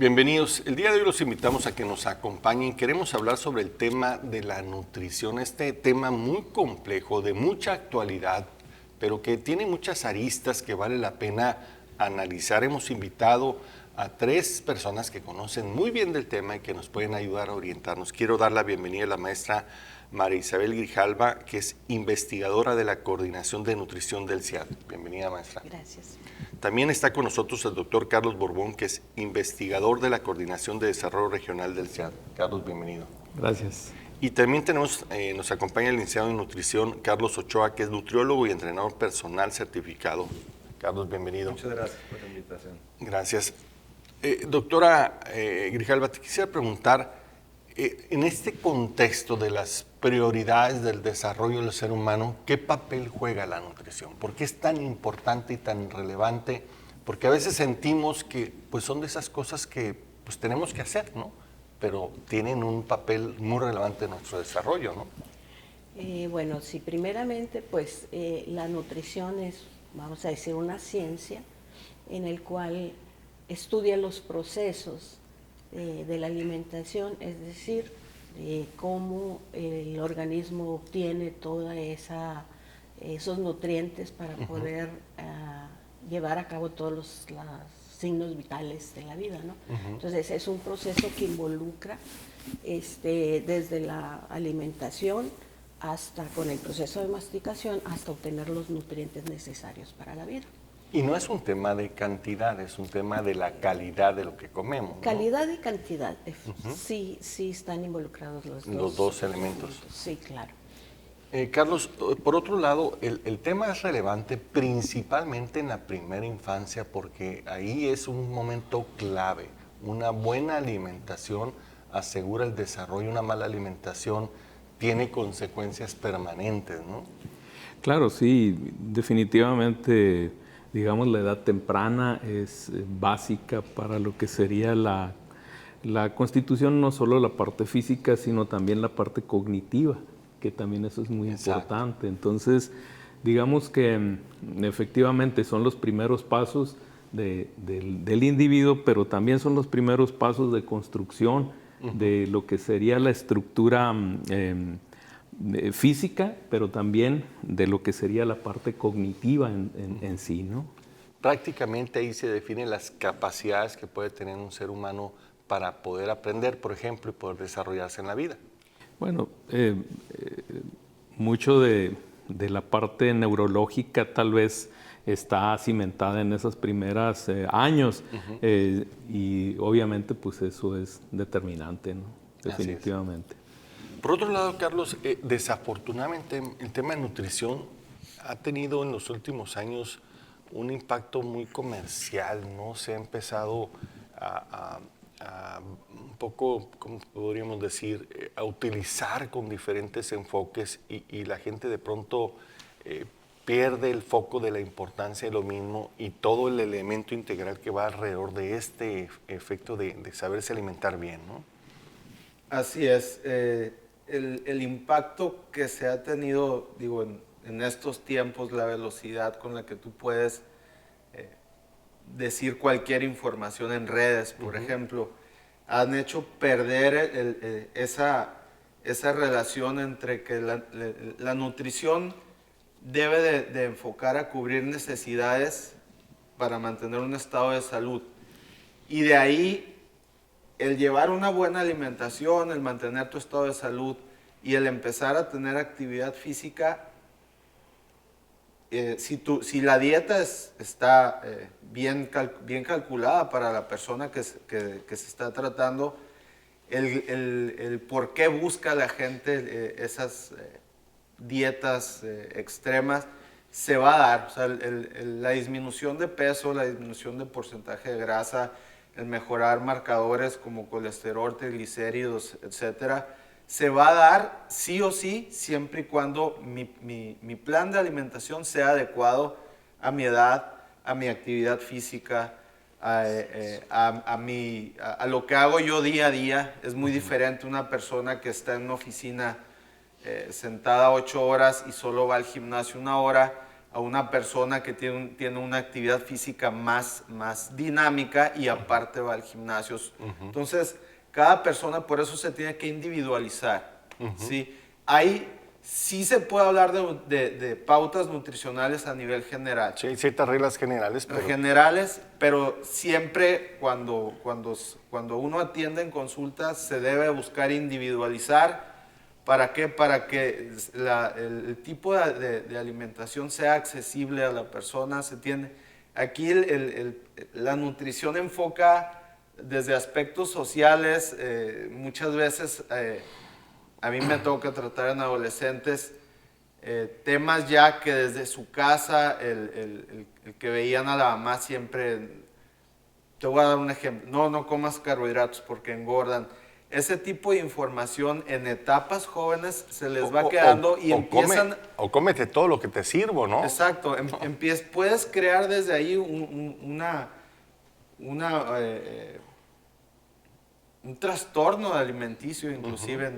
Bienvenidos. El día de hoy los invitamos a que nos acompañen. Queremos hablar sobre el tema de la nutrición, este tema muy complejo, de mucha actualidad, pero que tiene muchas aristas que vale la pena analizar. Hemos invitado a 3 personas que conocen muy bien del tema y que nos pueden ayudar a orientarnos. Quiero dar la bienvenida a la maestra María Isabel Grijalva, que es investigadora de la Coordinación de Nutrición del CIAD. Bienvenida, maestra. Gracias. También está con nosotros el doctor Carlos Borbón, que es investigador de la Coordinación de Desarrollo Regional del CIAD. Carlos, bienvenido. Gracias. Y también nos acompaña el licenciado en nutrición Carlos Ochoa, que es nutriólogo y entrenador personal certificado. Carlos, bienvenido. Muchas gracias por la invitación. Gracias. Doctora Grijalva, te quisiera preguntar, en este contexto de las prioridades del desarrollo del ser humano, ¿qué papel juega la nutrición? ¿Por qué es tan importante y tan relevante? Porque a veces sentimos que pues, son de esas cosas que pues, tenemos que hacer, ¿no? Pero tienen un papel muy relevante en nuestro desarrollo, ¿no? Bueno, sí, primeramente, pues la nutrición es, vamos a decir, una ciencia en el cual estudia los procesos de la alimentación, es decir, cómo el organismo obtiene toda esos nutrientes para poder llevar a cabo todos los signos vitales de la vida, ¿no? Entonces es un proceso que involucra desde la alimentación hasta con el proceso de masticación hasta obtener los nutrientes necesarios para la vida. Y no es un tema de cantidad, es un tema de la calidad de lo que comemos, ¿no? Calidad y cantidad, sí están involucrados los dos elementos. Sí, claro. Carlos, por otro lado, el tema es relevante principalmente en la primera infancia porque ahí es un momento clave. Una buena alimentación asegura el desarrollo, una mala alimentación tiene consecuencias permanentes, ¿no? Claro, sí, definitivamente, digamos, la edad temprana es básica para lo que sería la constitución, no solo la parte física, sino también la parte cognitiva, que también eso es muy importante. Entonces, digamos que efectivamente son los primeros pasos del individuo, pero también son los primeros pasos de construcción de lo que sería la estructura física, pero también de lo que sería la parte cognitiva en sí, ¿no? Prácticamente ahí se definen las capacidades que puede tener un ser humano para poder aprender, por ejemplo, y poder desarrollarse en la vida. Bueno, mucho de la parte neurológica tal vez está cimentada en esos primeros años y obviamente pues eso es determinante, ¿no? Definitivamente. Por otro lado, Carlos, desafortunadamente el tema de nutrición ha tenido en los últimos años un impacto muy comercial, ¿no? Se ha empezado a un poco, ¿cómo podríamos decir?, a utilizar con diferentes enfoques y la gente de pronto pierde el foco de la importancia de lo mismo y todo el elemento integral que va alrededor de este efecto de saberse alimentar bien, ¿no? Así es. El impacto que se ha tenido, digo, en estos tiempos, la velocidad con la que tú puedes decir cualquier información en redes, por ejemplo, han hecho perder esa relación entre que la nutrición debe de enfocar a cubrir necesidades para mantener un estado de salud. Y de ahí, el llevar una buena alimentación, el mantener tu estado de salud y el empezar a tener actividad física, si la dieta está bien calculada para la persona que se está tratando, el por qué busca la gente esas dietas extremas se va a dar. O sea, la disminución de peso, la disminución de porcentaje de grasa, el mejorar marcadores como colesterol, triglicéridos, etcétera, se va a dar sí o sí, siempre y cuando mi plan de alimentación sea adecuado a mi edad, a mi actividad física, a lo que hago yo día a día. Es muy diferente una persona que está en una oficina sentada 8 horas y solo va al gimnasio 1 hora, a una persona que tiene una actividad física más dinámica y aparte va al gimnasio. Entonces, cada persona por eso se tiene que individualizar. ¿Sí? Sí se puede hablar de pautas nutricionales a nivel general. Sí, hay ciertas reglas generales. Pero siempre cuando uno atiende en consulta se debe buscar individualizar. ¿Para qué? Para que el tipo de alimentación sea accesible a la persona. Aquí la nutrición enfoca desde aspectos sociales. Muchas veces a mí me toca tratar en adolescentes temas ya que desde su casa, el que veían a la mamá siempre, te voy a dar un ejemplo, no comas carbohidratos porque engordan. Ese tipo de información en etapas jóvenes se les va quedando y empiezan... O cómete todo lo que te sirvo, ¿no? Exacto, puedes crear desde ahí un trastorno alimenticio, inclusive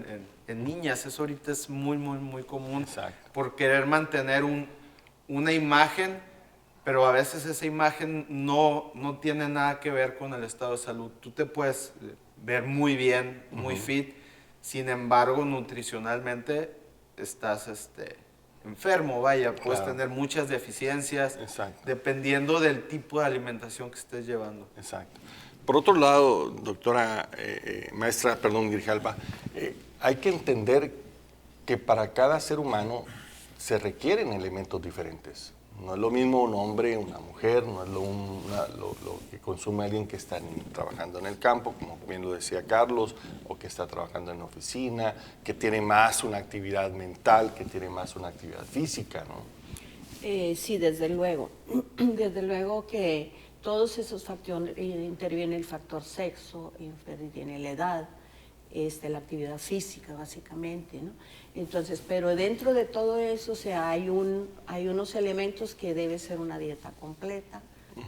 en niñas. Eso ahorita es muy, muy, muy común. Exacto. Por querer mantener una imagen, pero a veces esa imagen no tiene nada que ver con el estado de salud. Tú te puedes ver muy bien, muy fit, sin embargo, nutricionalmente estás enfermo, puedes tener muchas deficiencias. Exacto. Dependiendo del tipo de alimentación que estés llevando. Exacto. Por otro lado, doctora, Grijalva, hay que entender que para cada ser humano se requieren elementos diferentes. No es lo mismo un hombre, una mujer, no es lo que consume alguien que está trabajando en el campo, como bien lo decía Carlos, o que está trabajando en la oficina, que tiene más una actividad mental, que tiene más una actividad física, ¿no? Sí, desde luego. Desde luego que todos esos factores, interviene el factor sexo, interviene la edad, la actividad física básicamente, ¿no? Entonces, pero dentro de todo eso, o sea, hay unos elementos que debe ser una dieta completa,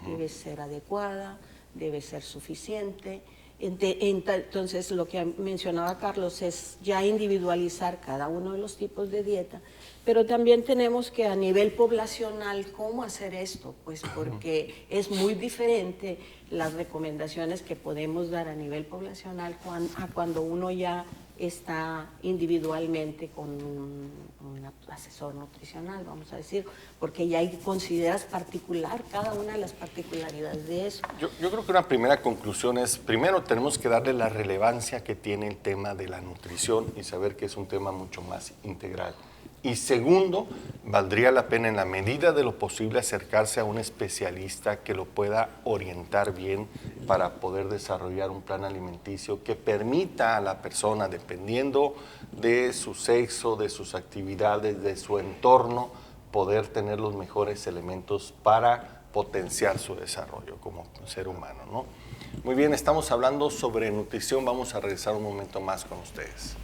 debe ser adecuada, debe ser suficiente. Entonces, lo que mencionaba Carlos es ya individualizar cada uno de los tipos de dieta, pero también tenemos que a nivel poblacional, ¿cómo hacer esto? Pues porque es muy diferente las recomendaciones que podemos dar a nivel poblacional a cuando uno ya está individualmente con un asesor nutricional, vamos a decir, porque ya consideras particular cada una de las particularidades de eso. Yo creo que una primera conclusión es, primero tenemos que darle la relevancia que tiene el tema de la nutrición y saber que es un tema mucho más integral. Y segundo, valdría la pena en la medida de lo posible acercarse a un especialista que lo pueda orientar bien para poder desarrollar un plan alimenticio que permita a la persona, dependiendo de su sexo, de sus actividades, de su entorno, poder tener los mejores elementos para potenciar su desarrollo como ser humano, ¿no? Muy bien, estamos hablando sobre nutrición, vamos a regresar un momento más con ustedes.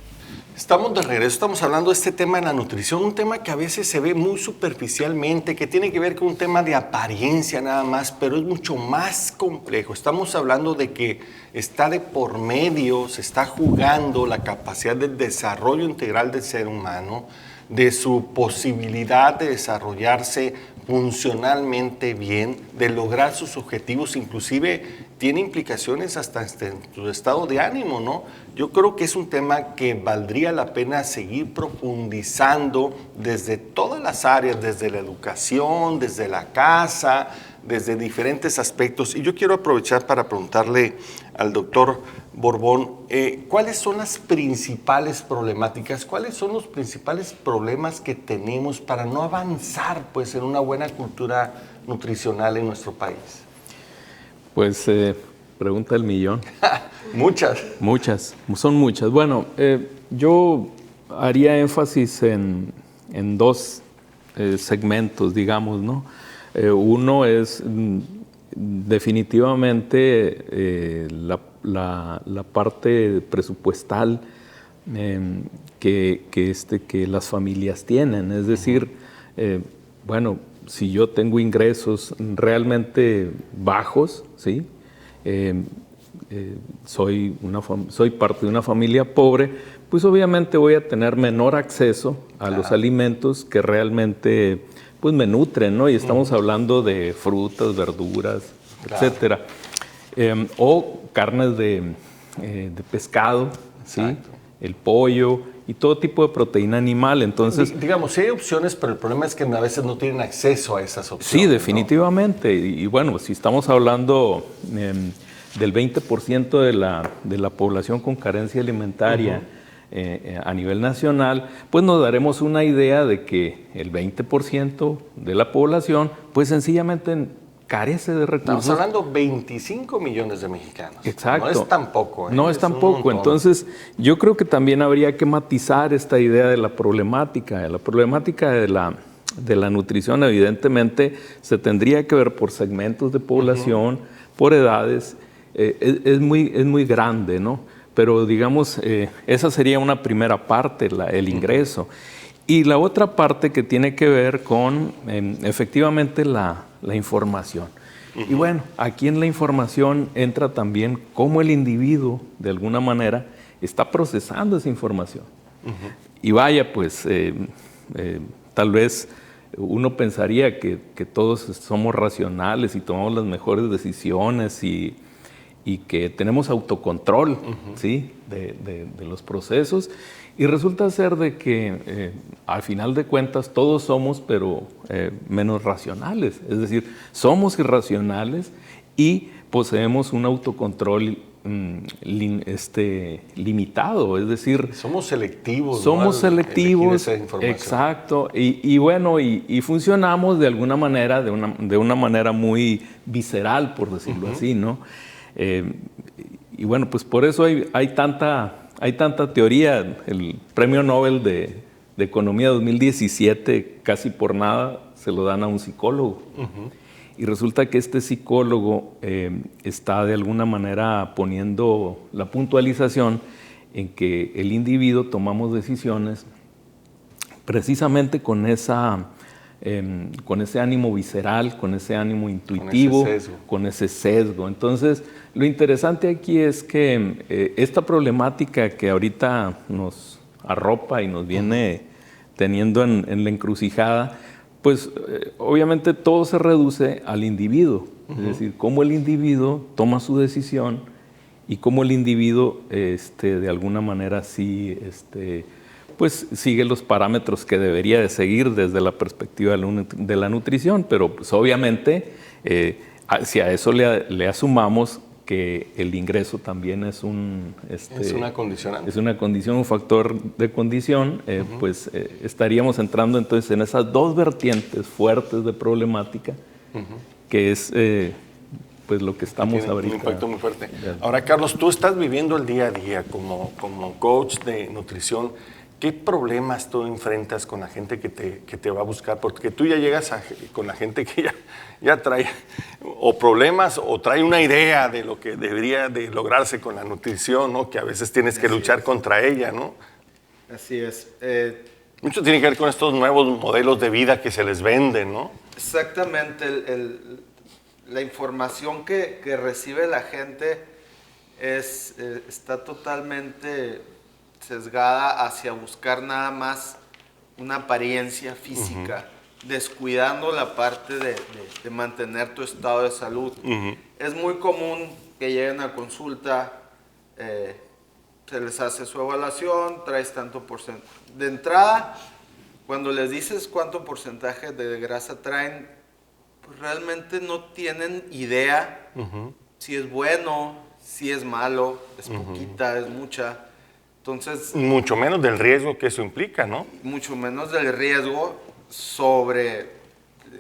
Estamos de regreso, estamos hablando de este tema de la nutrición, un tema que a veces se ve muy superficialmente, que tiene que ver con un tema de apariencia nada más, pero es mucho más complejo. Estamos hablando de que está de por medio, se está jugando la capacidad del desarrollo integral del ser humano, de su posibilidad de desarrollarse funcionalmente bien, de lograr sus objetivos, inclusive tiene implicaciones hasta en tu estado de ánimo, ¿no? Yo creo que es un tema que valdría la pena seguir profundizando desde todas las áreas, desde la educación, desde la casa, desde diferentes aspectos. Y yo quiero aprovechar para preguntarle al doctor Borbón, ¿cuáles son las principales problemáticas? ¿Cuáles son los principales problemas que tenemos para no avanzar, pues, en una buena cultura nutricional en nuestro país? Pues, pregunta del millón. Muchas. Son muchas. Bueno, yo haría énfasis en dos segmentos, digamos, ¿no? Uno es definitivamente la parte presupuestal que las familias tienen. Es decir, bueno, si yo tengo ingresos realmente bajos, ¿sí? Soy parte de una familia pobre, pues obviamente voy a tener menor acceso a los alimentos que realmente pues me nutren, ¿no? Y estamos hablando de frutas, verduras, Claro. etcétera. O carnes de pescado, ¿sí? Exacto. El pollo y todo tipo de proteína animal. Entonces, Digamos, sí hay opciones, pero el problema es que a veces no tienen acceso a esas opciones. sí, ¿no? definitivamente. Y bueno, si estamos hablando del 20% de la población con carencia alimentaria a nivel nacional, pues nos daremos una idea de que el 20% de la población, pues sencillamente carece de recursos. Estamos hablando 25 millones de mexicanos. Exacto. No es tan poco. No es tan un poco. montón. Entonces, yo creo que también habría que matizar esta idea de la problemática. La problemática de la nutrición, evidentemente, se tendría que ver por segmentos de población, por edades. Es muy grande, ¿no? Pero, digamos, esa sería una primera parte, el ingreso. Y la otra parte que tiene que ver con, efectivamente, la información. Y bueno, aquí en la información entra también cómo el individuo, de alguna manera, está procesando esa información. Y vaya, pues, tal vez uno pensaría que todos somos racionales y tomamos las mejores decisiones y que tenemos autocontrol, ¿sí? de los procesos. Y resulta ser de que al final de cuentas todos somos, pero menos racionales. Es decir, somos irracionales y poseemos un autocontrol limitado. Es decir, somos selectivos. somos ¿no? Al selectivos, elegir esa información. exacto. Y bueno, y funcionamos de alguna manera, de una manera muy visceral, por decirlo así, ¿no? Y bueno, pues por eso hay tanta teoría. El Premio Nobel de Economía 2017, casi por nada, se lo dan a un psicólogo. Y resulta que este psicólogo está de alguna manera poniendo la puntualización en que el individuo tomamos decisiones precisamente con ese ánimo visceral, con ese ánimo intuitivo, con ese sesgo. Entonces, lo interesante aquí es que esta problemática que ahorita nos arropa y nos viene teniendo en la encrucijada, pues obviamente todo se reduce al individuo. Es decir, cómo el individuo toma su decisión y cómo el individuo de alguna manera sí pues sigue los parámetros que debería de seguir desde la perspectiva de la nutrición, pero pues obviamente si a eso le asumamos que el ingreso también es es una condicionante. es una condición, un factor de condición, pues estaríamos entrando entonces en esas dos vertientes fuertes de problemática, que es pues lo que estamos Tiene ahorita. un impacto muy fuerte. Ahora, Carlos, tú estás viviendo el día a día como coach de nutrición. ¿Qué problemas tú enfrentas con la gente que te va a buscar? Porque tú ya llegas con la gente que ya trae o problemas o trae una idea de lo que debería de lograrse con la nutrición, ¿no? Que a veces tienes que luchar contra ella, ¿no? Así es. Mucho tiene que ver con estos nuevos modelos de vida que se les venden, ¿no? Exactamente. La información que recibe la gente está totalmente sesgada hacia buscar nada más una apariencia física, descuidando la parte de mantener tu estado de salud. Es muy común que lleguen a consulta, se les hace su evaluación, traes tanto porcentaje. De entrada, cuando les dices cuánto porcentaje de grasa traen, pues realmente no tienen idea si es bueno, si es malo, es poquita, es mucha. Entonces, mucho menos del riesgo que eso implica, ¿no? Mucho menos del riesgo sobre,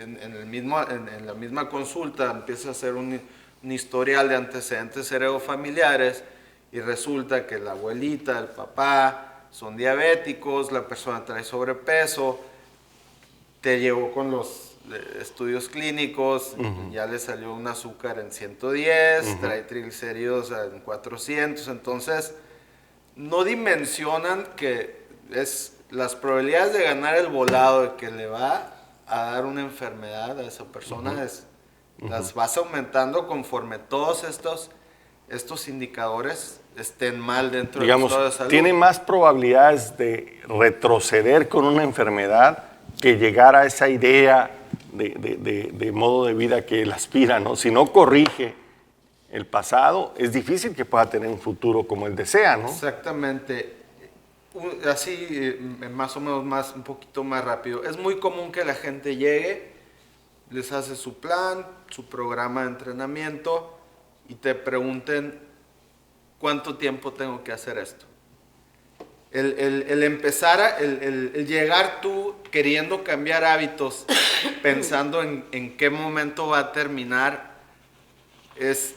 en la misma consulta empieza a hacer un historial de antecedentes heredofamiliares y resulta que la abuelita, el papá son diabéticos, la persona trae sobrepeso, te llegó con los estudios clínicos, ya le salió un azúcar en 110, trae triglicéridos en 400, entonces no dimensionan que las probabilidades de ganar el volado, de que le va a dar una enfermedad a esa persona, las vas aumentando conforme todos estos indicadores estén mal dentro del estado de salud. Tiene más probabilidades de retroceder con una enfermedad que llegar a esa idea de modo de vida que él aspira, ¿no? Si no corrige el pasado, es difícil que pueda tener un futuro como él desea, ¿no? Exactamente. Así, más o menos un poquito más rápido. Es muy común que la gente llegue, les hace su plan, su programa de entrenamiento y te pregunten cuánto tiempo tengo que hacer esto. El llegar tú queriendo cambiar hábitos, pensando en qué momento va a terminar,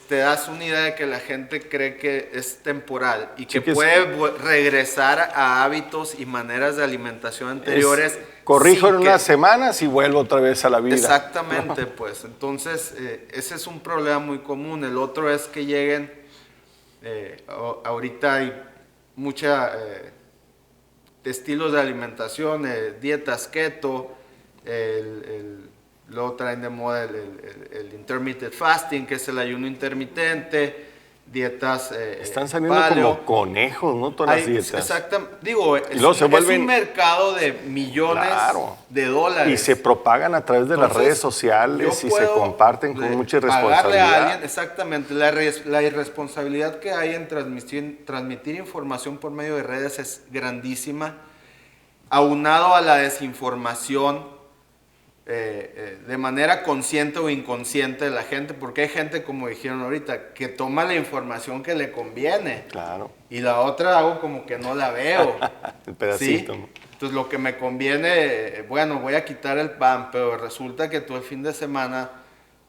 te das una idea de que la gente cree que es temporal y que puede regresar a hábitos y maneras de alimentación anteriores. Corrijo en unas semanas y vuelvo otra vez a la vida. Exactamente, pues. Entonces, ese es un problema muy común. El otro es que lleguen, ahorita hay mucha estilos de alimentación, dietas keto, luego traen de moda el intermittent fasting, que es el ayuno intermitente, dietas están saliendo paleo. como conejos, ¿no? Todas las dietas. Exactamente. Digo, es un mercado de millones de dólares. Y se propagan a través de las redes sociales y se comparten con mucha irresponsabilidad. A alguien, exactamente. La irresponsabilidad que hay en transmitir información por medio de redes es grandísima, aunado a la desinformación de manera consciente o inconsciente de la gente, porque hay gente, como dijeron ahorita, que toma la información que le conviene. Claro. Y la otra hago como que no la veo. El pedacito. ¿Sí? Entonces lo que me conviene, bueno, voy a quitar el pan, pero resulta que tú el fin de semana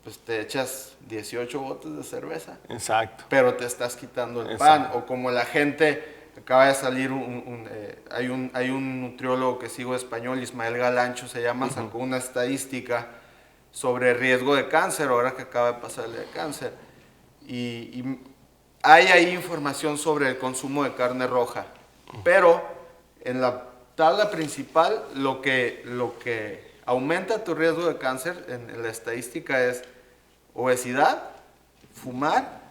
pues te echas 18 botes de cerveza. Exacto. Pero te estás quitando el pan. O como la gente, acaba de salir hay un nutriólogo que sigo español, Ismael Galancho se llama, sacó una estadística sobre riesgo de cáncer, ahora que acaba de pasarle de cáncer. Y hay ahí información sobre el consumo de carne roja. Pero en la tabla principal, lo que aumenta tu riesgo de cáncer en la estadística es obesidad, fumar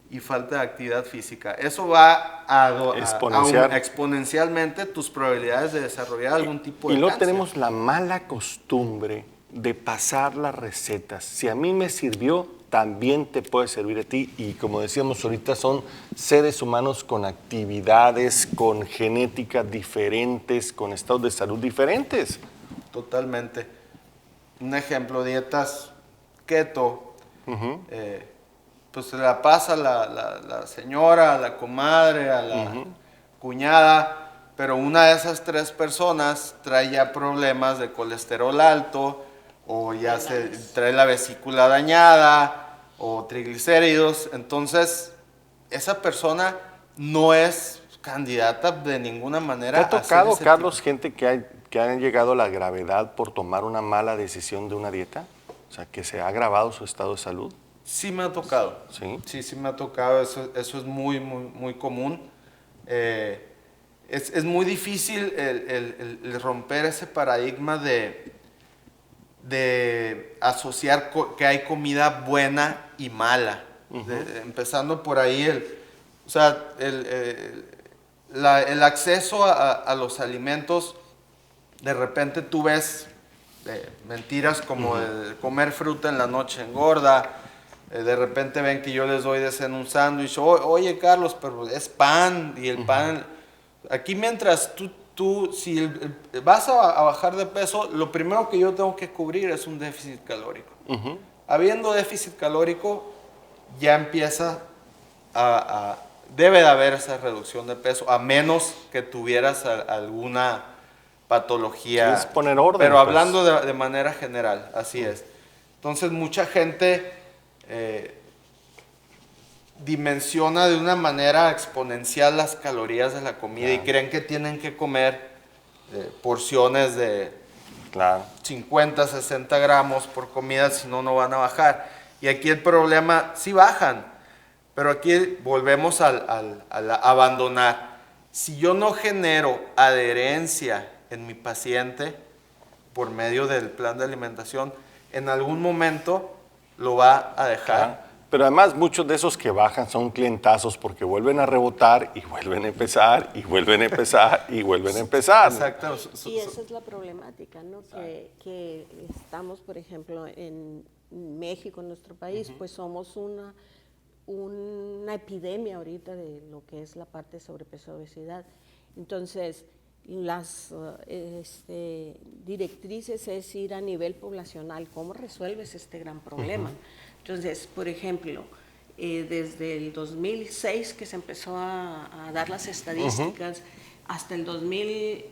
y falta de actividad física. Eso va a exponencialmente tus probabilidades de desarrollar algún tipo de cáncer. Y no tenemos la mala costumbre de pasar las recetas. Si a mí me sirvió, también te puede servir a ti. Y como decíamos ahorita, son seres humanos con actividades, con genética diferentes, con estados de salud diferentes. Totalmente. Un ejemplo, dietas keto, pues se la pasa la señora, a la comadre, a la cuñada, pero una de esas tres personas trae ya problemas de colesterol alto, o ya se trae la vesícula dañada, o triglicéridos. Entonces, esa persona no es candidata de ninguna manera. ¿Te ha tocado, Carlos, gente que han llegado a la gravedad por tomar una mala decisión de una dieta? O sea, que se ha agravado su estado de salud. Sí me ha tocado. ¿Sí? Sí me ha tocado. Eso es muy, muy, muy común. Es muy difícil el romper ese paradigma de asociar que hay comida buena y mala. Empezando por ahí, el acceso a los alimentos, de repente tú ves mentiras como el comer fruta en la noche engorda. De repente ven que yo les doy de cena un sándwich. Oye, Carlos, pero es pan, y el pan... Aquí mientras tú si vas a bajar de peso, lo primero que yo tengo que cubrir es un déficit calórico. Habiendo déficit calórico, ya empieza debe de haber esa reducción de peso, a menos que tuvieras alguna patología. ¿Quieres poner orden? Pero hablando de manera general, así es. Entonces, mucha gente dimensiona de una manera exponencial las calorías de la comida y creen que tienen que comer porciones de 50, 60 gramos por comida, si no, no van a bajar. Y aquí el problema, sí bajan, pero aquí volvemos al abandonar. Si yo no genero adherencia en mi paciente por medio del plan de alimentación, en algún momento lo va a dejar Pero además muchos de esos que bajan son clientazos porque vuelven a rebotar y vuelven a empezar y vuelven a empezar y vuelven a empezar. Exacto. Y esa es la problemática, ¿no? Que estamos, por ejemplo, en México, en nuestro país, pues somos una epidemia ahorita de lo que es la parte de sobrepeso y obesidad. Entonces, las directrices es ir a nivel poblacional. ¿Cómo resuelves este gran problema? Entonces, por ejemplo, desde el 2006 que se empezó a dar las estadísticas, hasta el 2000,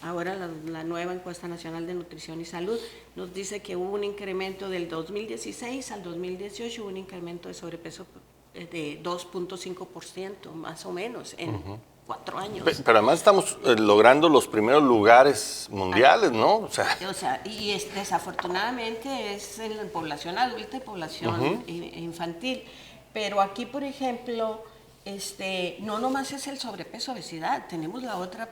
ahora la nueva encuesta nacional de nutrición y salud nos dice que hubo un incremento del 2016 al 2018, hubo un incremento de sobrepeso de 2.5%, más o menos, en 4 años. Pero además estamos logrando los primeros lugares mundiales, ¿no? O sea, y desafortunadamente es en la población adulta y población infantil. Pero aquí, por ejemplo, no nomás es el sobrepeso, obesidad, tenemos la otra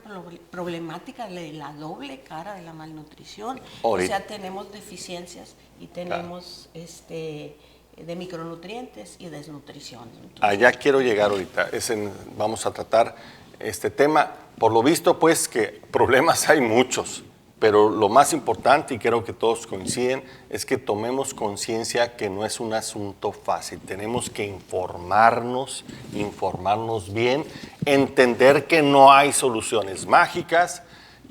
problemática de la doble cara de la malnutrición. O sea, tenemos deficiencias y tenemos de micronutrientes y desnutrición. Entonces, allá quiero llegar ahorita. Vamos a tratar este tema. Por lo visto, pues, que problemas hay muchos, pero lo más importante, y creo que todos coinciden, es que tomemos conciencia que no es un asunto fácil. Tenemos que informarnos bien, entender que no hay soluciones mágicas,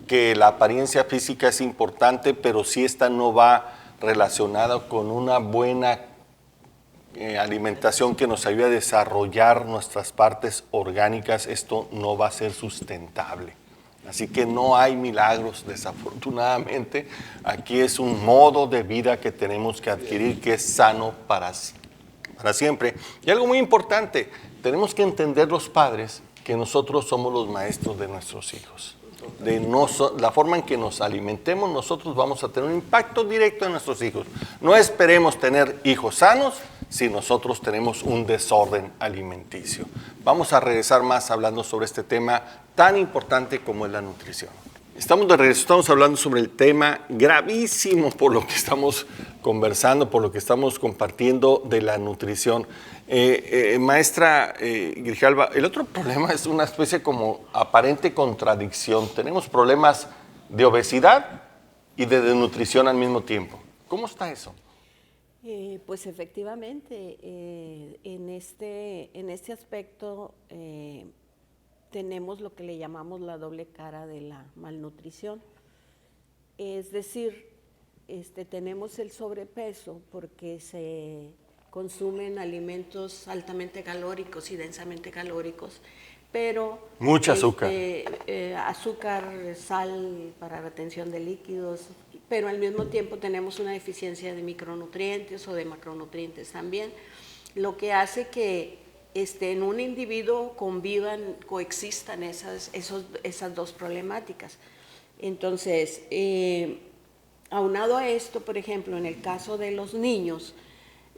que la apariencia física es importante, pero si esta no va relacionada con una buena alimentación que nos ayude a desarrollar nuestras partes orgánicas, esto no va a ser sustentable. Así que no hay milagros, desafortunadamente. Aquí es un modo de vida que tenemos que adquirir que es sano para siempre. Y algo muy importante, tenemos que entender los padres que nosotros somos los maestros de nuestros hijos. La forma en que nos alimentemos, nosotros vamos a tener un impacto directo en nuestros hijos. No esperemos tener hijos sanos si nosotros tenemos un desorden alimenticio. Vamos a regresar más hablando sobre este tema tan importante como es la nutrición. Estamos de regreso, estamos hablando sobre el tema gravísimo por lo que estamos conversando, por lo que estamos compartiendo de la nutrición. Maestra Grijalva, el otro problema es una especie como aparente contradicción. Tenemos problemas de obesidad y de desnutrición al mismo tiempo. ¿Cómo está eso? Pues efectivamente, en este aspecto tenemos lo que le llamamos la doble cara de la malnutrición. Es decir, tenemos el sobrepeso porque se consumen alimentos altamente calóricos y densamente calóricos, pero mucha azúcar. Azúcar, sal para retención de líquidos, pero al mismo tiempo tenemos una deficiencia de micronutrientes o de macronutrientes también, lo que hace que en un individuo coexistan esas dos problemáticas. Entonces, aunado a esto, por ejemplo, en el caso de los niños,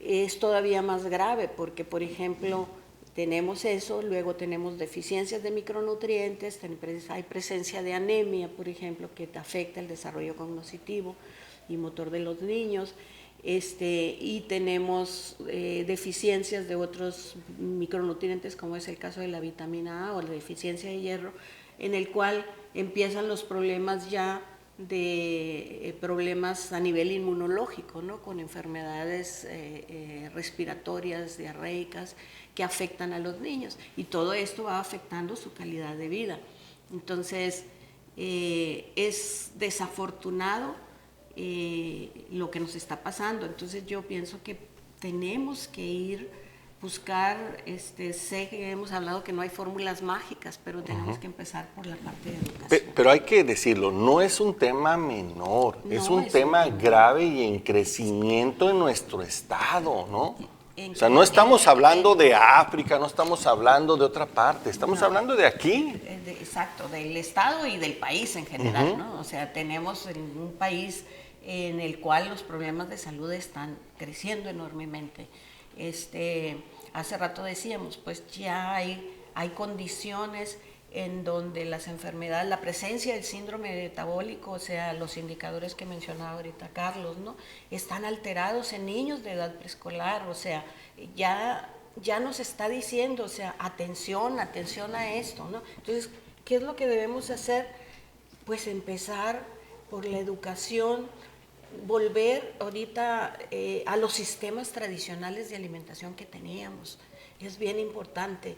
es todavía más grave porque, por ejemplo, tenemos eso, luego tenemos deficiencias de micronutrientes, hay presencia de anemia, por ejemplo, que afecta el desarrollo cognitivo y motor de los niños, y tenemos deficiencias de otros micronutrientes, como es el caso de la vitamina A o la deficiencia de hierro, en el cual empiezan los problemas ya de problemas a nivel inmunológico, ¿no? Con enfermedades respiratorias, diarreicas, que afectan a los niños, y todo esto va afectando su calidad de vida. Entonces, es desafortunado lo que nos está pasando. Entonces, yo pienso que tenemos que buscar, sé que hemos hablado que no hay fórmulas mágicas, pero tenemos que empezar por la parte de educación. Pero hay que decirlo, no es un tema menor, es un tema grave y en crecimiento en nuestro estado, ¿no? O sea, no estamos hablando de África, no estamos hablando de otra parte, estamos hablando de aquí. Exacto, del estado y del país en general, ¿no? O sea, tenemos un país en el cual los problemas de salud están creciendo enormemente. Hace rato decíamos, pues ya hay condiciones en donde las enfermedades, la presencia del síndrome metabólico, o sea, los indicadores que mencionaba ahorita Carlos, ¿no? Están alterados en niños de edad preescolar, o sea, ya nos está diciendo, o sea, atención a esto, ¿no? Entonces, ¿qué es lo que debemos hacer? Pues empezar por la educación, volver ahorita a los sistemas tradicionales de alimentación que teníamos. Es bien importante.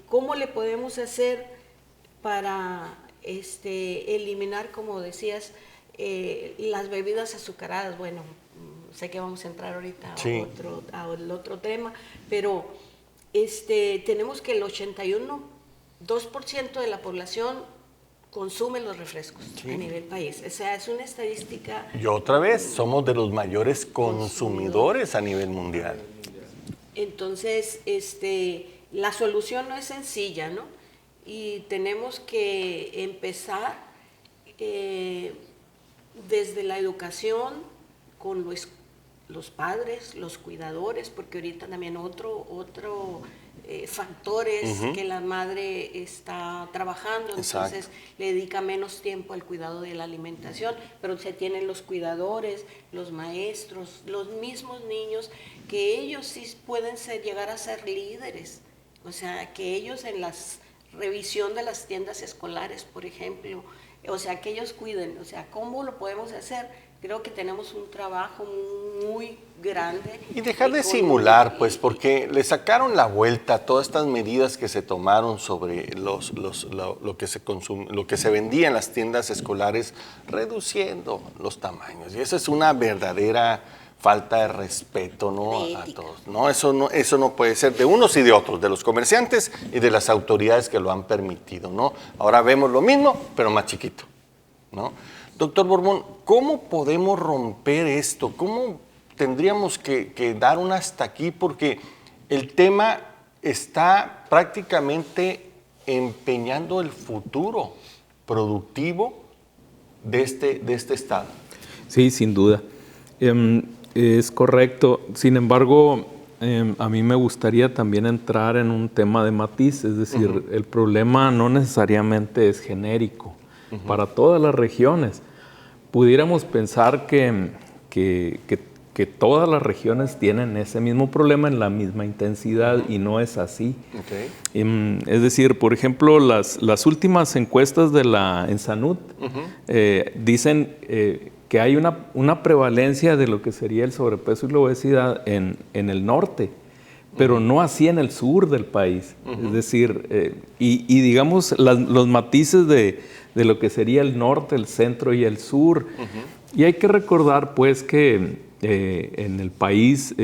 ¿Cómo le podemos hacer para eliminar, como decías, las bebidas azucaradas? Bueno, sé que vamos a entrar ahorita sí. al otro tema, pero tenemos que el 81% de la población consume los refrescos a nivel país. O sea, es una estadística. Y otra vez, somos de los mayores consumidores a nivel mundial. Entonces, la solución no es sencilla, ¿no? Y tenemos que empezar desde la educación con los padres, los cuidadores, porque ahorita también otro factor es que la madre está trabajando, entonces le dedica menos tiempo al cuidado de la alimentación, pero se tienen los cuidadores, los maestros, los mismos niños, que ellos sí pueden llegar a ser líderes, o sea, que ellos en la revisión de las tiendas escolares, por ejemplo, o sea, que ellos cuiden, o sea, ¿cómo lo podemos hacer? Creo que tenemos un trabajo muy grande. Y dejar de simular, pues, porque le sacaron la vuelta a todas estas medidas que se tomaron sobre lo que se vendía en las tiendas escolares, reduciendo los tamaños. Y esa es una verdadera falta de respeto, ¿no? A todos. No, eso no puede ser de unos y de otros, de los comerciantes y de las autoridades que lo han permitido, ¿no? Ahora vemos lo mismo, pero más chiquito, ¿no? Doctor Borbón, ¿cómo podemos romper esto? ¿Cómo tendríamos que dar un hasta aquí? Porque el tema está prácticamente empeñando el futuro productivo de este estado. Sí, sin duda. Es correcto. Sin embargo, a mí me gustaría también entrar en un tema de matiz, es decir, el problema no necesariamente es genérico para todas las regiones. Pudiéramos pensar que todas las regiones tienen ese mismo problema en la misma intensidad y no es así. Es decir, por ejemplo, las últimas encuestas en Sanud dicen que hay una prevalencia de lo que sería el sobrepeso y la obesidad en el norte, pero no así en el sur del país. Es decir, y digamos los matices de lo que sería el norte, el centro y el sur. Y hay que recordar pues que en el país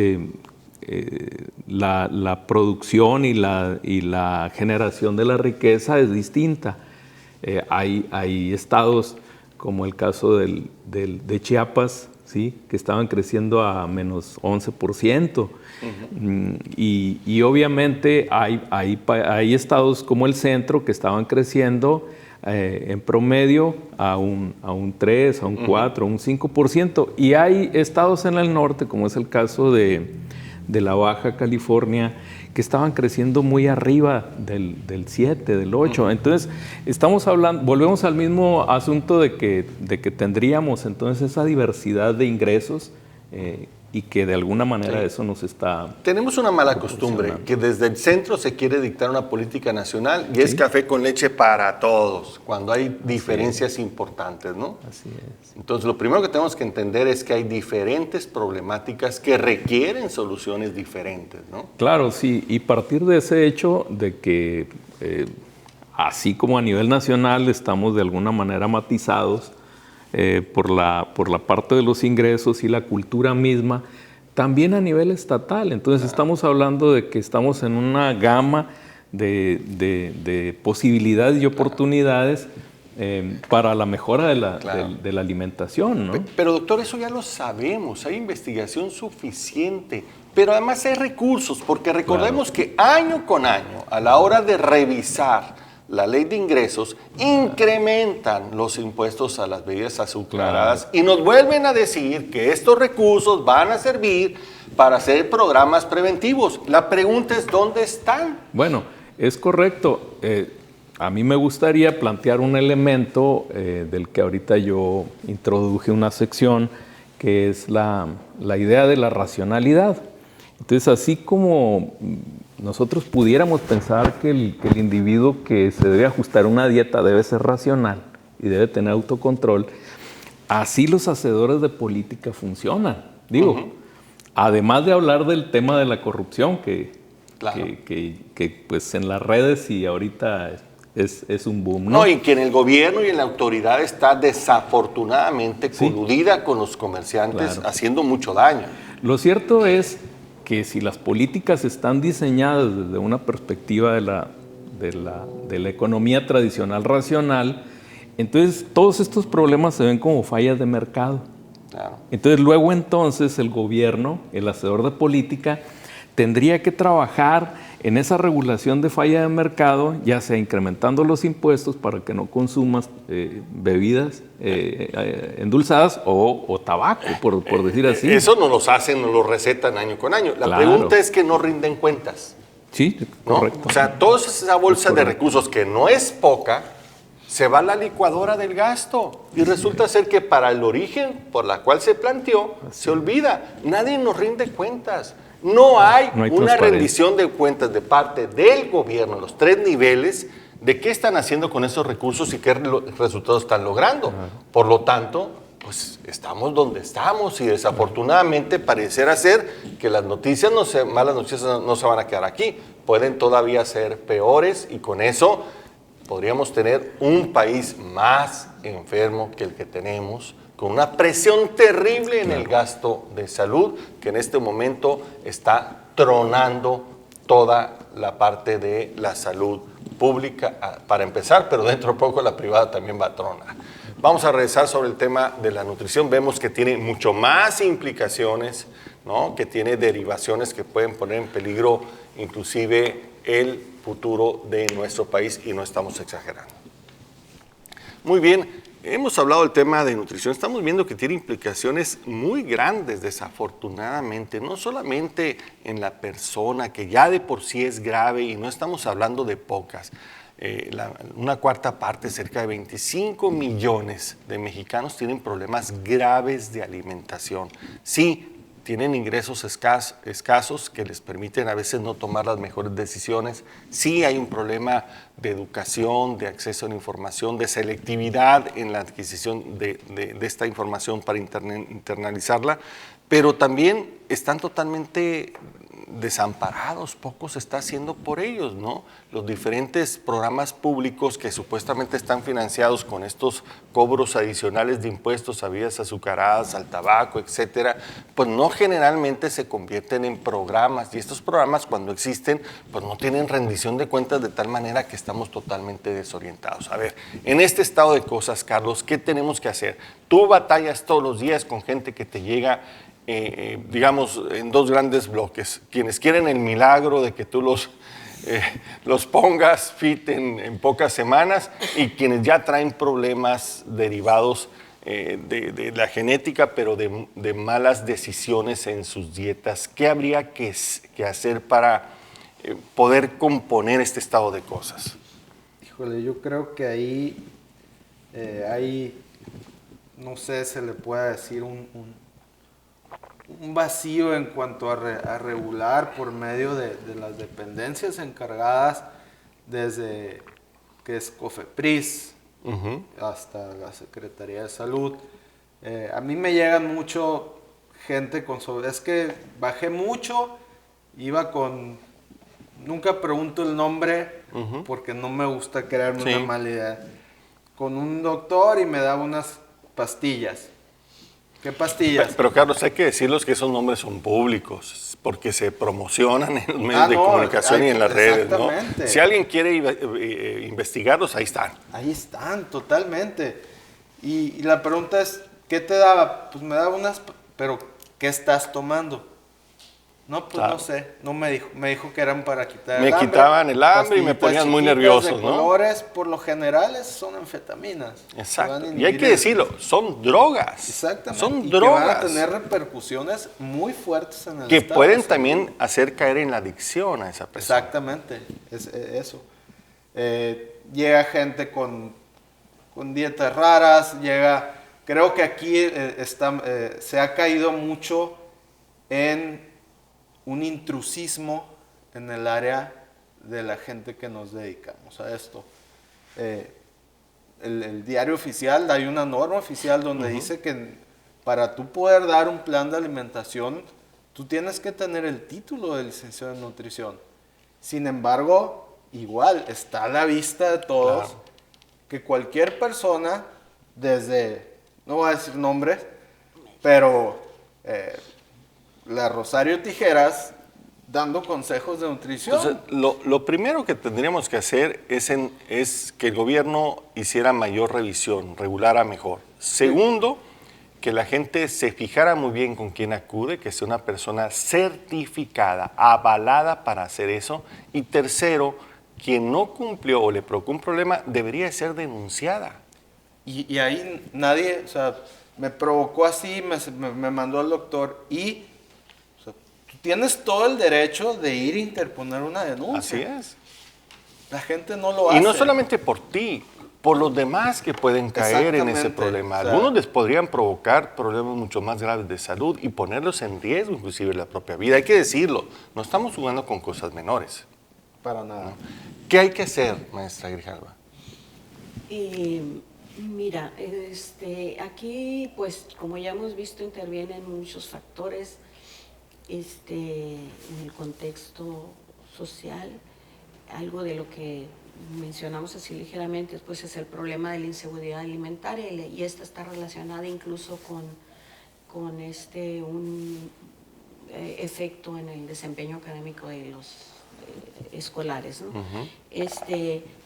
la producción y la generación de la riqueza es distinta. Hay estados como el caso de Chiapas, ¿sí?, que estaban creciendo a menos 11%. Y obviamente hay estados como el centro que estaban creciendo en promedio a un 3, a un 4, a un 5%. Y hay estados en el norte, como es el caso de la Baja California, que estaban creciendo muy arriba del 7, del 8. Entonces, volvemos al mismo asunto de que tendríamos entonces esa diversidad de ingresos y que de alguna manera eso nos está... Tenemos una mala costumbre, que desde el centro se quiere dictar una política nacional y es café con leche para todos, cuando hay diferencias importantes, ¿no? Así es. Entonces, lo primero que tenemos que entender es que hay diferentes problemáticas que requieren soluciones diferentes, ¿no? Claro, sí, y partir de ese hecho de que, así como a nivel nacional estamos de alguna manera matizados, por la parte de los ingresos y la cultura misma, también a nivel estatal. Entonces estamos hablando de que estamos en una gama de posibilidades y oportunidades para la mejora de la alimentación, ¿no? Pero doctor, eso ya lo sabemos, hay investigación suficiente, pero además hay recursos, porque recordemos que año con año, a la hora de revisar la ley de ingresos, incrementan los impuestos a las bebidas azucaradas y nos vuelven a decir que estos recursos van a servir para hacer programas preventivos. La pregunta es, ¿dónde están? Bueno, es correcto. a mí me gustaría plantear un elemento del que ahorita yo introduje una sección, que es la idea de la racionalidad. Entonces, así como nosotros pudiéramos pensar que el individuo que se debe ajustar a una dieta debe ser racional y debe tener autocontrol, así los hacedores de política funcionan. Digo, además de hablar del tema de la corrupción, que pues en las redes y ahorita es un boom, ¿no? No, y que en el gobierno y en la autoridad está desafortunadamente coludida con los comerciantes, haciendo mucho daño. Lo cierto es que si las políticas están diseñadas desde una perspectiva de la economía tradicional racional, entonces todos estos problemas se ven como fallas de mercado. Claro. Entonces luego el gobierno, el hacedor de política, tendría que trabajar en esa regulación de falla de mercado, ya sea incrementando los impuestos para que no consumas bebidas endulzadas o tabaco, por decir así. Eso no los hacen, no lo recetan año con año. La pregunta es que no rinden cuentas. Sí, ¿no? correcto. O sea, toda esa bolsa de recursos, que no es poca, se va a la licuadora del gasto. Y resulta ser que para el origen por la cual se planteó, se olvida. Nadie nos rinde cuentas. No hay una rendición de cuentas de parte del gobierno, los 3 niveles, de qué están haciendo con esos recursos y qué resultados están logrando. Por lo tanto, pues estamos donde estamos y desafortunadamente pareciera ser que las noticias, malas noticias no se van a quedar aquí. Pueden todavía ser peores y con eso podríamos tener un país más enfermo que el que tenemos, con una presión terrible en el gasto de salud, que en este momento está tronando toda la parte de la salud pública, para empezar, pero dentro de poco la privada también va a tronar. Vamos a regresar sobre el tema de la nutrición. Vemos que tiene mucho más implicaciones, ¿no? Que tiene derivaciones que pueden poner en peligro inclusive el futuro de nuestro país y no estamos exagerando. Muy bien. Hemos hablado del tema de nutrición, estamos viendo que tiene implicaciones muy grandes, desafortunadamente, no solamente en la persona, que ya de por sí es grave y no estamos hablando de pocas. Una cuarta parte, cerca de 25 millones de mexicanos tienen problemas graves de alimentación. Sí, tienen ingresos escasos que les permiten a veces no tomar las mejores decisiones. Sí hay un problema de educación, de acceso a la información, de selectividad en la adquisición de esta información para internalizarla, pero también están totalmente desamparados, poco se está haciendo por ellos, ¿no? Los diferentes programas públicos que supuestamente están financiados con estos cobros adicionales de impuestos a bebidas azucaradas, al tabaco, etcétera, pues no generalmente se convierten en programas, y estos programas cuando existen, pues no tienen rendición de cuentas, de tal manera que estamos totalmente desorientados. A ver, en este estado de cosas, Carlos, ¿qué tenemos que hacer? Tú batallas todos los días con gente que te llega digamos, en 2 grandes bloques. Quienes quieren el milagro de que tú los pongas fit en pocas semanas, y quienes ya traen problemas derivados de la genética, pero de malas decisiones en sus dietas. ¿Qué habría que hacer para poder componer este estado de cosas? Híjole, yo creo que ahí hay, no sé, se le puede decir un vacío en cuanto a regular por medio de las dependencias encargadas, desde que es COFEPRIS hasta la Secretaría de Salud. A mí me llegan mucho gente es que bajé mucho, iba con, nunca pregunto el nombre porque no me gusta crearme una mala idea, con un doctor y me daba unas pastillas. ¿Qué pastillas? Pero Carlos, hay que decirlos que esos nombres son públicos, porque se promocionan en los medios de comunicación y en las redes, ¿no? Si alguien quiere investigarlos, ahí están. Ahí están, totalmente. Y la pregunta es, ¿qué te daba? Pues me daba unas, pero ¿qué estás tomando? No, pues no sé, no me dijo que eran para quitar el hambre. Me quitaban el hambre y me ponían muy nervioso, ¿no? Colores, por lo general, son anfetaminas. Exacto, y hay que decirlo, son drogas. Exactamente. Son drogas. Que van a tener repercusiones muy fuertes en el que estado. pueden también hacer caer en la adicción a esa persona. Exactamente, es eso. Llega gente con dietas raras, creo que aquí se ha caído mucho en un intrusismo en el área de la gente que nos dedicamos a esto. El diario oficial, hay una norma oficial donde dice que para tú poder dar un plan de alimentación, tú tienes que tener el título de licenciado en nutrición. Sin embargo, igual está a la vista de todos, claro, que cualquier persona, desde, no voy a decir nombres, pero la Rosario Tijeras, dando consejos de nutrición. Entonces, lo primero que tendríamos que hacer es que el gobierno hiciera mayor revisión, regulara mejor. Segundo, que la gente se fijara muy bien con quién acude, que sea una persona certificada, avalada para hacer eso. Y tercero, quien no cumplió o le provocó un problema debería ser denunciada. Y ahí nadie, o sea, me provocó así, me mandó al doctor y o sea, tú tienes todo el derecho de ir a interponer una denuncia. Así es. La gente no lo hace. Y no solamente por ti, por los demás que pueden caer en ese problema. Algunos les podrían provocar problemas mucho más graves de salud y ponerlos en riesgo, inclusive la propia vida. Hay que decirlo, no estamos jugando con cosas menores. Para nada. ¿No? ¿Qué hay que hacer, maestra Grijalva? Mira, aquí, pues, como ya hemos visto, intervienen muchos factores en el contexto social. Algo de lo que mencionamos así ligeramente, pues, es el problema de la inseguridad alimentaria y esta está relacionada incluso con un efecto en el desempeño académico de los escolares, ¿no?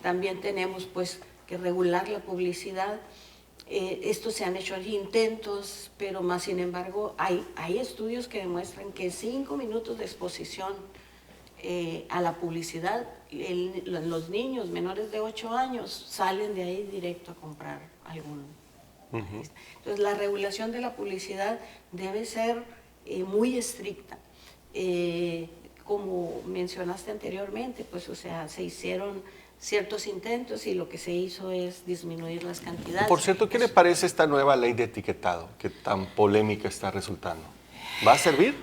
También tenemos, pues, que regular la publicidad. Esto se han hecho intentos, pero más sin embargo hay estudios que demuestran que 5 minutos de exposición a la publicidad, los niños menores de 8 años salen de ahí directo a comprar algún. Entonces la regulación de la publicidad debe ser muy estricta. Como mencionaste anteriormente, pues, o sea, se hicieron ciertos intentos y lo que se hizo es disminuir las cantidades. Por cierto, ¿qué le parece esta nueva ley de etiquetado que tan polémica está resultando? ¿Va a servir?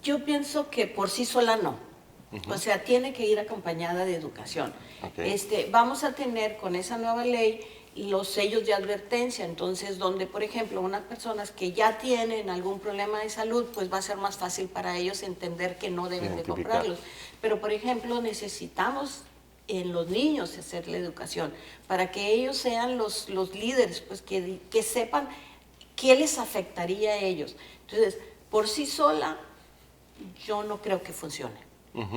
Yo pienso que por sí sola no. O sea, tiene que ir acompañada de educación. Vamos a tener con esa nueva ley los sellos de advertencia, entonces donde, por ejemplo, unas personas que ya tienen algún problema de salud, pues va a ser más fácil para ellos entender que no deben de comprarlos. Pero, por ejemplo, necesitamos en los niños hacer la educación, para que ellos sean los líderes, pues que sepan qué les afectaría a ellos. Entonces, por sí sola, yo no creo que funcione.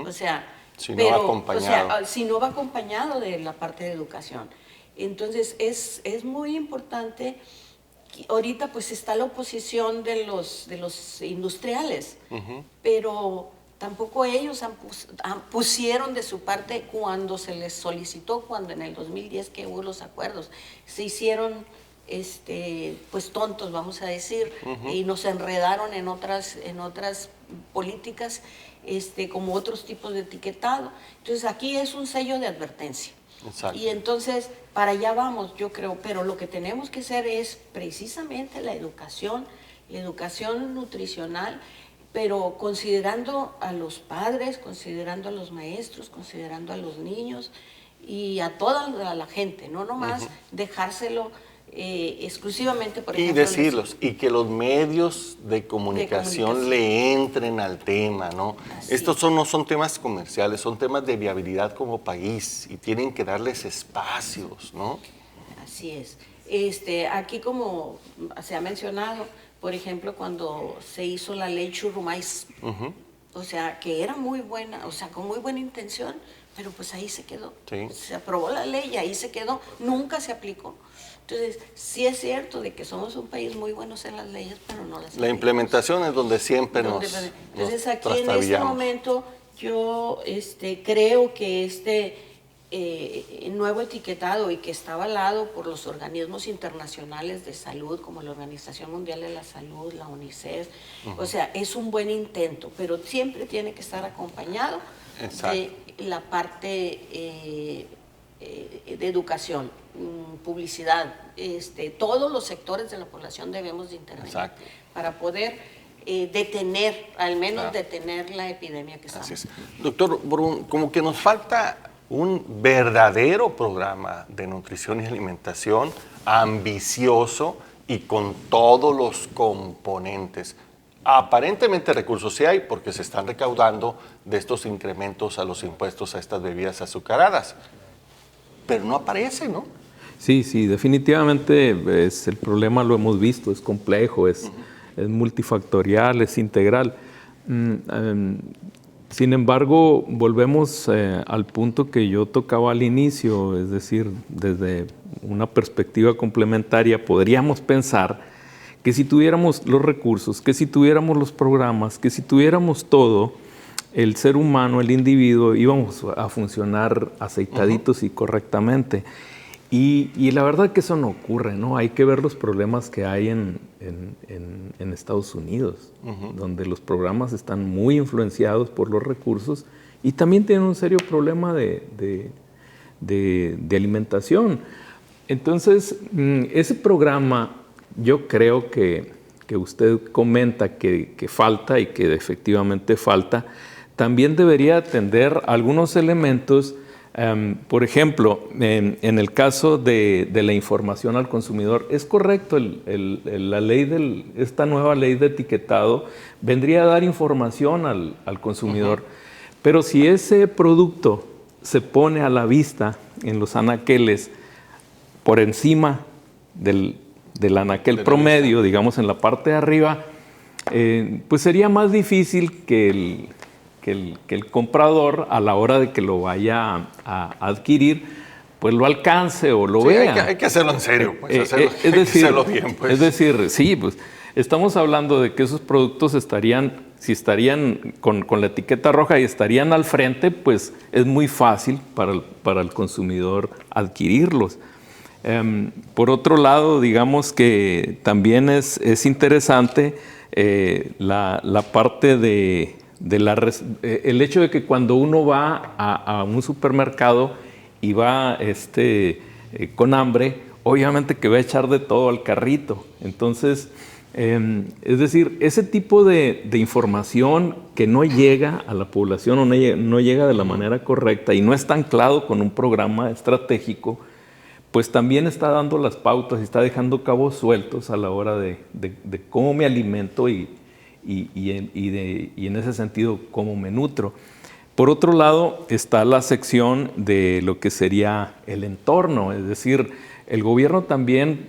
O sea, si no va acompañado. Si no va acompañado de la parte de educación. Entonces, es muy importante. Ahorita pues está la oposición de los industriales, pero tampoco ellos pusieron de su parte cuando se les solicitó, cuando en el 2010 que hubo los acuerdos, se hicieron pues tontos, vamos a decir, y nos enredaron en otras políticas, como otros tipos de etiquetado. Entonces aquí es un sello de advertencia. Exacto. Y entonces para allá vamos, yo creo, pero lo que tenemos que hacer es precisamente la educación nutricional, pero considerando a los padres, considerando a los maestros, considerando a los niños y a toda la gente, no nomás dejárselo exclusivamente, por ejemplo. Y decirlos, y que los medios de comunicación le entren al tema, ¿no? Estos no son temas comerciales, son temas de viabilidad como país y tienen que darles espacios, ¿no? Así es. Aquí, como se ha mencionado, por ejemplo, cuando se hizo la ley Churrumais, o sea, que era muy buena, o sea, con muy buena intención, pero pues ahí se quedó. Sí. Se aprobó la ley y ahí se quedó, nunca se aplicó. Entonces, sí es cierto de que somos un país muy buenos en las leyes, pero no las aplicamos. La implementación es donde siempre Entonces, aquí en este momento, yo creo que nuevo etiquetado y que está avalado por los organismos internacionales de salud, como la Organización Mundial de la Salud, la UNICEF. O sea, es un buen intento, pero siempre tiene que estar acompañado de la parte de educación, publicidad. Todos los sectores de la población debemos de intervenir para poder detener, al menos detener la epidemia que estamos. Así es. Doctor Borún, como que nos falta un verdadero programa de nutrición y alimentación ambicioso y con todos los componentes. Aparentemente recursos sí hay porque se están recaudando de estos incrementos a los impuestos a estas bebidas azucaradas, pero no aparece, ¿no? Sí, sí, definitivamente el problema lo hemos visto, es complejo, es multifactorial, es integral. Sin embargo, volvemos al punto que yo tocaba al inicio, es decir, desde una perspectiva complementaria, podríamos pensar que si tuviéramos los recursos, que si tuviéramos los programas, que si tuviéramos todo, el ser humano, el individuo, íbamos a funcionar aceitaditos y correctamente. Y la verdad que eso no ocurre, ¿no? Hay que ver los problemas que hay en Estados Unidos, donde los programas están muy influenciados por los recursos y también tienen un serio problema de alimentación. Entonces, ese programa, yo creo que usted comenta que falta y que efectivamente falta, también debería atender algunos elementos. Por ejemplo, en el caso de la información al consumidor, es correcto, esta nueva ley de etiquetado vendría a dar información al consumidor, pero si ese producto se pone a la vista en los anaqueles por encima del anaquel promedio, digamos en la parte de arriba, pues sería más difícil que el comprador, a la hora de que lo vaya a adquirir, pues lo alcance o lo vea. Hay que hacerlo en serio, pues, hay que hacerlo bien. Pues. Es decir, sí, pues estamos hablando de que esos productos si estarían con la etiqueta roja y estarían al frente, pues es muy fácil para el consumidor adquirirlos. Por otro lado, digamos que también es interesante la parte el hecho de que cuando uno va a un supermercado y va con hambre, obviamente que va a echar de todo al carrito. Entonces, es decir, ese tipo de información que no llega a la población o no llega de la manera correcta y no está anclado con un programa estratégico, pues también está dando las pautas y está dejando cabos sueltos a la hora de cómo me alimento y en ese sentido cómo me nutro. Por otro lado está la sección de lo que sería el entorno, es decir, el gobierno también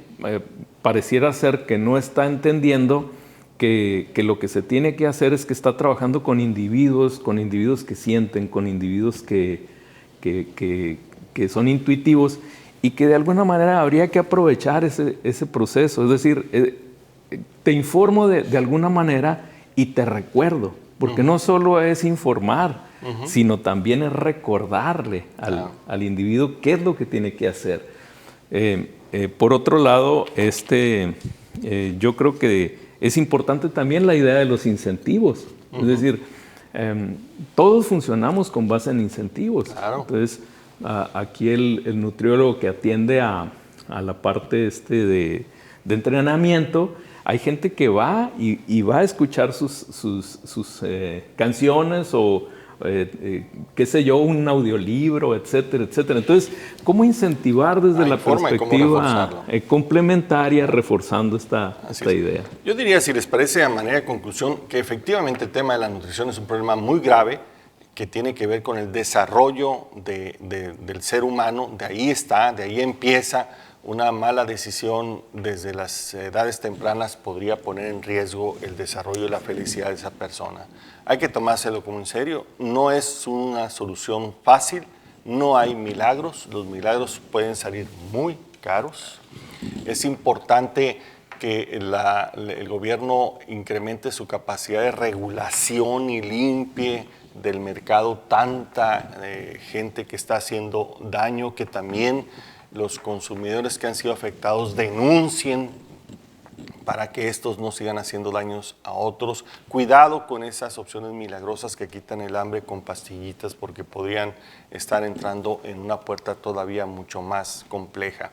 pareciera ser que no está entendiendo que lo que se tiene que hacer es que está trabajando con individuos que sienten, con individuos que son intuitivos y que de alguna manera habría que aprovechar ese proceso, es decir, te informo de alguna manera y te recuerdo, porque no solo es informar, sino también es recordarle al individuo qué es lo que tiene que hacer. Por otro lado, yo creo que es importante también la idea de los incentivos, es decir, todos funcionamos con base en incentivos. Claro. Entonces, aquí el nutriólogo que atiende a la parte de entrenamiento, hay gente que va y va a escuchar sus canciones o, qué sé yo, un audiolibro, etcétera, etcétera. Entonces, ¿cómo incentivar desde la perspectiva complementaria, reforzando esta idea? Yo diría, si les parece, a manera de conclusión, que efectivamente el tema de la nutrición es un problema muy grave que tiene que ver con el desarrollo del ser humano. De ahí empieza. Una mala decisión desde las edades tempranas podría poner en riesgo el desarrollo y la felicidad de esa persona. Hay que tomárselo como en serio. No es una solución fácil, no hay milagros. Los milagros pueden salir muy caros. Es importante que el gobierno incremente su capacidad de regulación y limpie del mercado tanta gente que está haciendo daño, que también los consumidores que han sido afectados denuncien para que estos no sigan haciendo daños a otros. Cuidado con esas opciones milagrosas que quitan el hambre con pastillitas, porque podrían estar entrando en una puerta todavía mucho más compleja.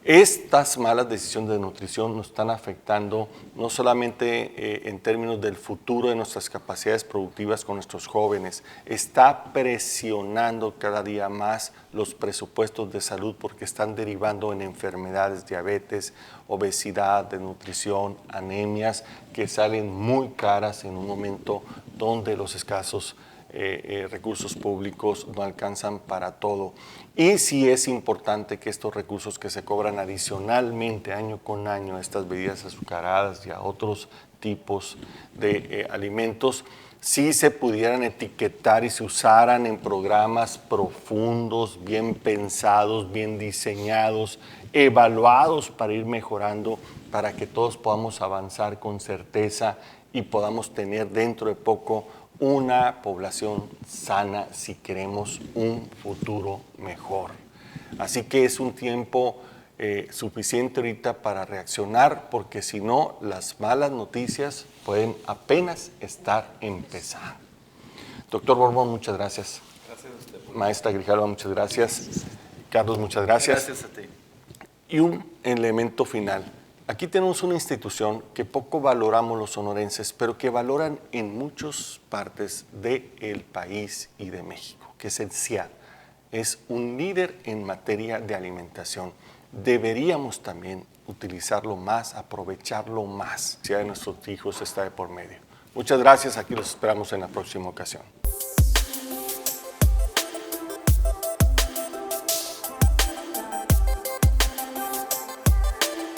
Estas malas decisiones de nutrición nos están afectando no solamente en términos del futuro de nuestras capacidades productivas con nuestros jóvenes, está presionando cada día más los presupuestos de salud porque están derivando en enfermedades, diabetes, obesidad, desnutrición, anemias, que salen muy caras en un momento donde los escasos recursos públicos no alcanzan para todo. Y sí es importante que estos recursos que se cobran adicionalmente año con año a estas bebidas azucaradas y a otros tipos de alimentos, sí se pudieran etiquetar y se usaran en programas profundos, bien pensados, bien diseñados, evaluados para ir mejorando, para que todos podamos avanzar con certeza y podamos tener dentro de poco una población sana si queremos un futuro mejor. Así que es un tiempo suficiente ahorita para reaccionar, porque si no, las malas noticias pueden apenas estar empezando. Doctor Borbón, muchas gracias. Gracias a usted. Maestra Grijalva, muchas gracias. Carlos, muchas gracias. Gracias a ti. Y un elemento final. Aquí tenemos una institución que poco valoramos los sonorenses, pero que valoran en muchas partes del país y de México, que es el CIAD. Es un líder en materia de alimentación. Deberíamos también utilizarlo más, aprovecharlo más. Si de nuestros hijos está de por medio. Muchas gracias, aquí los esperamos en la próxima ocasión.